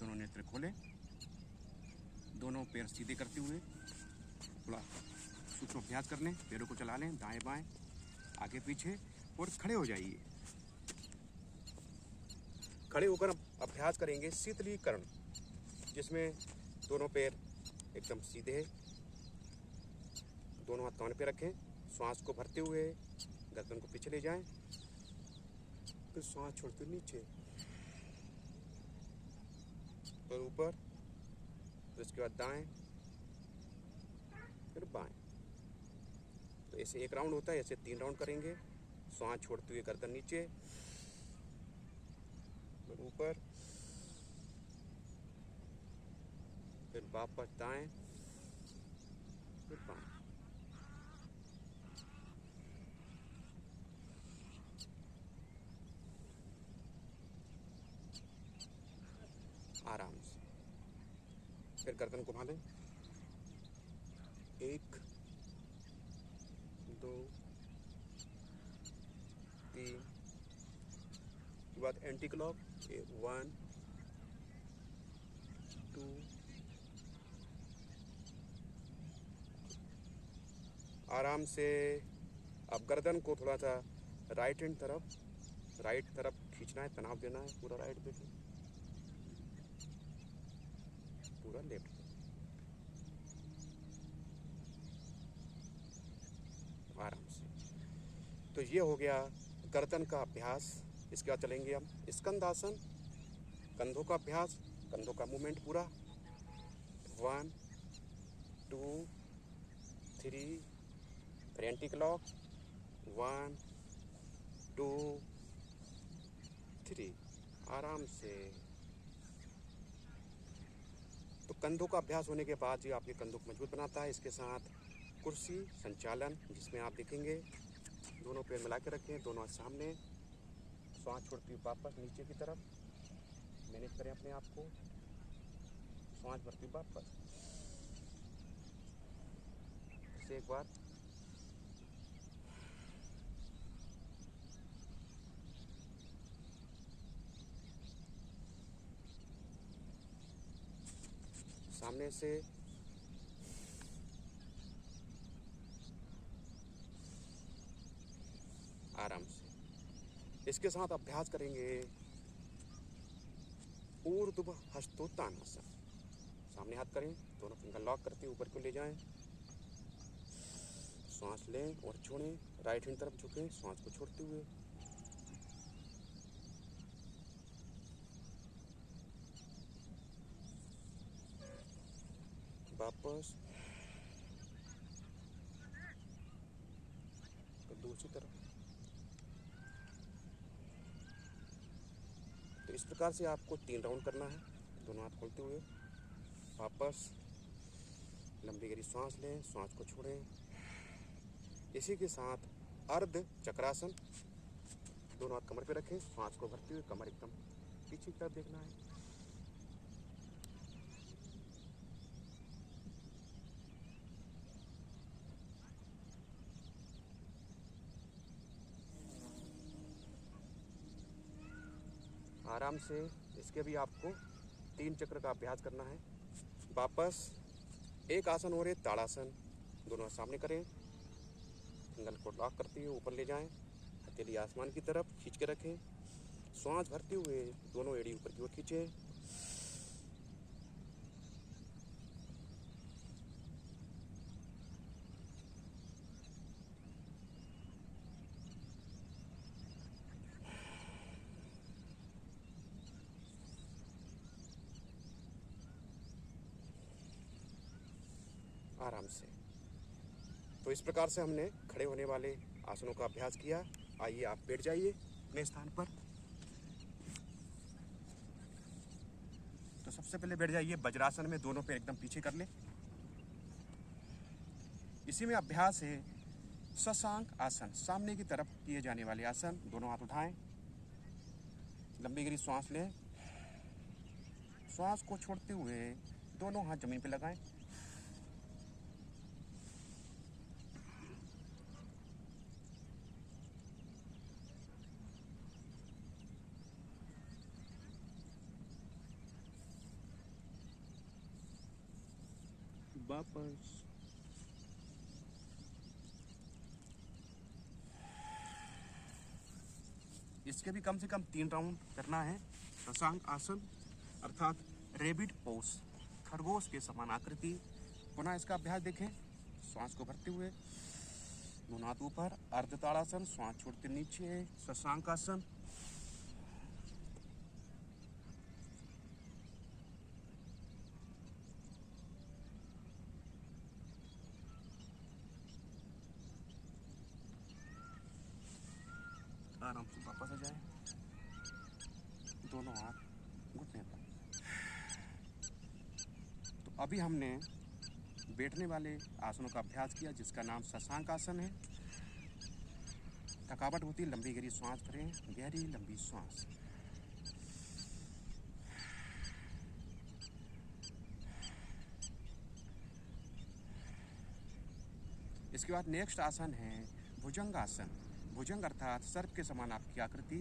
दोनों नेत्र खोलें, दोनों पैर सीधे करते हुए थोड़ा सूक्ष्म अभ्यास कर लें। पैरों को चला लें दाएं बाएं, आगे पीछे, और खड़े हो जाइए। खड़े होकर अभ्यास करेंगे शीतलीकरण, जिसमें दोनों पैर एकदम सीधे, दोनों हाथ कान पे रखें, श्वास को भरते हुए गर्दन को पीछे ले जाएं, फिर श्वास छोड़ते नीचे, फिर ऊपर, फिर उसके बाद दाएं, फिर बाएं। तो ऐसे एक राउंड होता है, ऐसे 3 राउंड करेंगे। श्वास छोड़ते हुए गर्दन नीचे, फिर ऊपर, फिर वापस दाएं, फिर बाएं। आराम से फिर गर्दन घुमा लें। 1 2 3, के बाद एंटी क्लॉक 1 2। आराम से अब गर्दन को थोड़ा सा राइट तरफ खींचना है, तनाव देना है। पूरा राइट देखिए, पूरा लेफ्ट। आराम से। तो ये हो गया गर्दन का अभ्यास। इसके बाद चलेंगे हम स्कंदासन, कंधों का अभ्यास, कंधों का मूवमेंट पूरा। 1 2 3, फिर एंटी क्लॉक 1 2 3। आराम से। तो कंधों का अभ्यास होने के बाद ये आपके कंधों को मजबूत बनाता है। इसके साथ कुर्सी संचालन, जिसमें आप देखेंगे दोनों पैर मिला के रखें, दोनों हाथ सामने, श्वास छोड़ती हुई वापस नीचे की तरफ मैनेज करें अपने आप को, श्वास भरती हुई वापस। से एक बार सामने से आराम से। इसके साथ अभ्यास करेंगे ऊर्ध्व हस्तोत्तानासन। सामने हाथ करें, दोनों फिंगर लॉक करते ऊपर को ले जाएं, श्वास लें और छोड़ें, राइट हैंड तरफ झुकें, श्वास को छोड़ते हुए। वापस, तो दूसरी तरफ। तो इस प्रकार से आपको 3 राउंड करना है, दोनों हाथ खोलते हुए। वापस लंबी गहरी सांस लें, सांस को छोड़ें। इसी के साथ अर्ध चक्रासन, दोनों हाथ कमर पे रखें, सांस को भरते हुए कमर एकदम पीछे की तरफ देखना है। आराम से। इसके भी आपको 3 चक्र का अभ्यास करना है। वापस एक आसन हो रहे ताड़ासन, दोनों सामने करें, फिंगर को लॉक करते हुए ऊपर ले जाएं, हथेली आसमान की तरफ खींच के रखें, श्वास भरते हुए दोनों एड़ी ऊपर की ओर खींचे। आराम से। तो इस प्रकार से हमने खड़े होने वाले आसनों का अभ्यास किया। आइए आप बैठ जाइए अपने स्थान पर। तो सबसे पहले बैठ जाइए वज्रासन में, दोनों पैर एकदम पीछे कर लें। इसी में अभ्यास है शशांक आसन, सामने की तरफ किए जाने वाले आसन। दोनों हाथ उठाएं, लंबी गहरी सांस लें, श्वास को छोड़ते हुए दोनों हाथ जमीन पर लगाएं। वापस। इसके भी कम से कम 3 राउंड करना है। शशांक आसन अर्थात रेबिट पोज, खरगोश के समान आकृति। पुनः इसका अभ्यास देखें। श्वास को भरते हुए, दोनों हाथ ऊपर, अर्ध ताड़ासन, श्वास छोड़ते नीचे, शशांक आसन। आराम से वापस आ जाए, दोनों हाथ घुटने पर। तो अभी हमने बैठने वाले आसनों का अभ्यास किया जिसका नाम शशांक आसन है। थकावट होती है, लंबी गहरी श्वास भरें, गहरी लंबी श्वास। इसके बाद नेक्स्ट आसन है भुजंग आसन। भुजंग अर्थात सर्प के समान आपकी आकृति।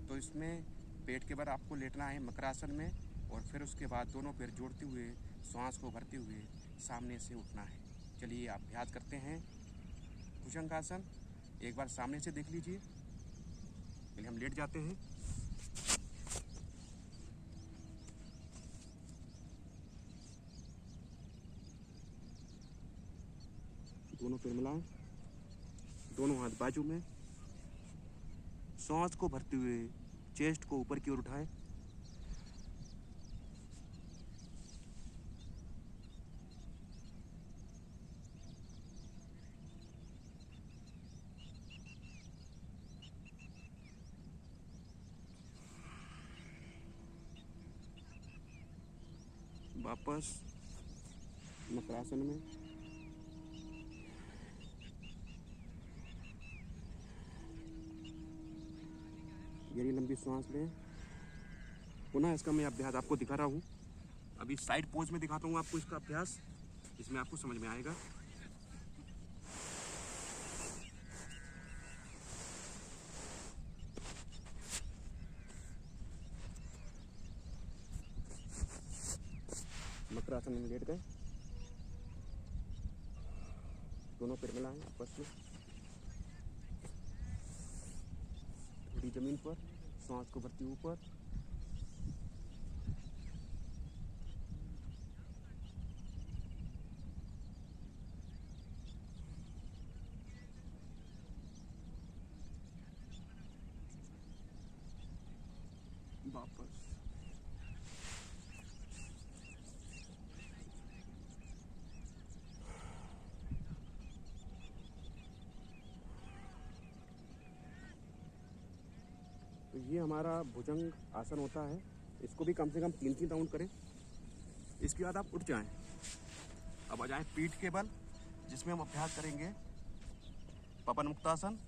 तो इसमें पेट के बल आपको लेटना है मकरासन में, और फिर उसके बाद दोनों पैर जोड़ते हुए, श्वास को भरते हुए सामने से उठना है। चलिए अभ्यास करते हैं भुजंग आसन। एक बार सामने से देख लीजिए। पहले हम लेट जाते हैं। दोनों पैर मिलाएं, दोनों हाथ बाजू में, सांस को भरते हुए चेस्ट को ऊपर की ओर उठाएं। वापस मकरासन में। गहरी लंबी सांस लें। पुनः इसका मैं अभ्यास आपको दिखा रहा हूँ। अभी साइड पोज में दिखाता हूँ आपको इसका अभ्यास, इसमें आपको समझ में आएगा। मकरासन में लेट गए, दोनों पैर मिलाएं आपस में, थोड़ी जमीन पर, सांस को भरती ऊपर। वापस। तो ये हमारा भुजंग आसन होता है। इसको भी कम से कम 3 राउंड करें। इसके बाद आप उठ जाएं। अब आ जाएं पीठ के बल, जिसमें हम अभ्यास करेंगे पवन मुक्तासन।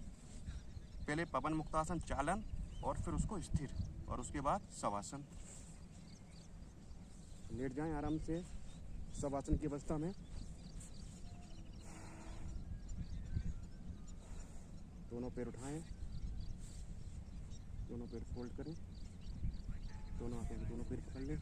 पहले पवन मुक्तासन चालन, और फिर उसको स्थिर, और उसके बाद शवासन। लेट जाएं आराम से शवासन की अवस्था में। दोनों पैर उठाएं, दोनों पैर फोल्ड करें, दोनों हाथों से दोनों पैर पकड़ लें।